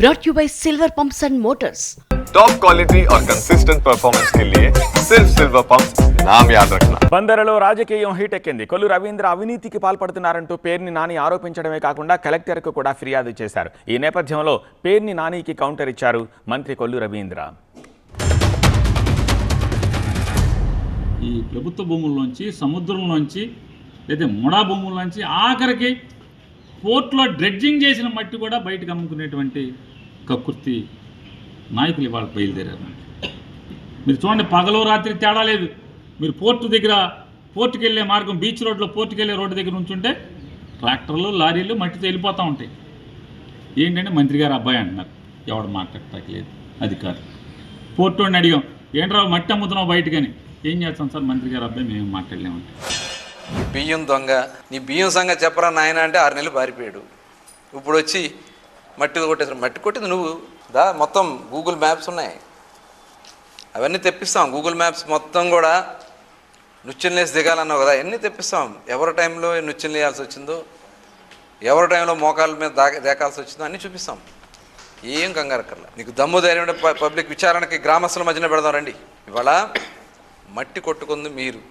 brought you by Silver Pumps and Motors. Top quality और consistent performance के लिए सिर्फ सिल्वर पंप्स नाम याद रखना. బందరలో రాజకీయం హీట్ ఎక్కింది. కొల్లు రవీంద్ర అవినీతికి పాల్పడుతున్నారంటూ పేర్ని నాని ఆరోపించడమే కాకుండా కలెక్టర్కు కూడా ఫిర్యాదు చేశారు. ఈ నేపథ్యంలో పేర్ని నానికి కౌంటర్ ఇచ్చారు మంత్రి కొల్లు రవీంద్ర. ఈ ప్రభుత్వ భూముల్లోంచి, సముద్రంలోంచి, లేదా ముడా భూముల్లోంచి, ఆఖరికి పోర్ట్లో డ్రెడ్జింగ్ చేసిన మట్టి కూడా బయటకు అమ్ముకునేటువంటి కక్కుర్తి నాయకులు ఇవాళ బయలుదేరారు. మీరు చూడండి, పగలు రాత్రి తేడా లేదు. మీరు పోర్టుకి వెళ్ళే మార్గం, బీచ్ రోడ్లో పోర్టుకి వెళ్ళే రోడ్డు దగ్గర ఉంచుంటే ట్రాక్టర్లు, లారీలు మట్టితో వెళ్ళిపోతూ ఉంటాయి. ఏంటంటే మంత్రి గారు అబ్బాయి అంటున్నారు. ఎవడు మాట్లాడటానికి లేదు అధికారులు. పోర్టు వాడిని అడిగాం, ఏంట్రా మట్టి అమ్ముతున్నావు బయటకని. ఏం చేస్తాం సార్, మంత్రి గారు అబ్బాయి మేము మాట్లాడలేమంటే. బియ్యం దొంగ, నీ బియ్యం సంగతి చెప్పరా నాయన అంటే 6 నెలలు పారిపోయాడు. ఇప్పుడు వచ్చి మట్టి కొట్టేసాడు. మట్టి కొట్టింది నువ్వు దా. మొత్తం గూగుల్ మ్యాప్స్ ఉన్నాయి, అవన్నీ తెప్పిస్తాం. గూగుల్ మ్యాప్స్ మొత్తం కూడా నుచ్చెనలేసి దిగాలన్నావు కదా, అన్నీ తెప్పిస్తాం. ఎవరి టైంలో నుచ్చెన వేయాల్సి వచ్చిందో, ఎవరి టైంలో మోకాళ్ళ మీద దేకాల్సి వచ్చిందో అన్నీ చూపిస్తాం. ఏం కంగారక్కర్లా. నీకు దమ్ము ధైర్యం ఉంటే పబ్లిక్ విచారణకి గ్రామస్తుల మధ్యన పెడదాం రండి. ఇవాళ మట్టి కొట్టుకుంది మీరు.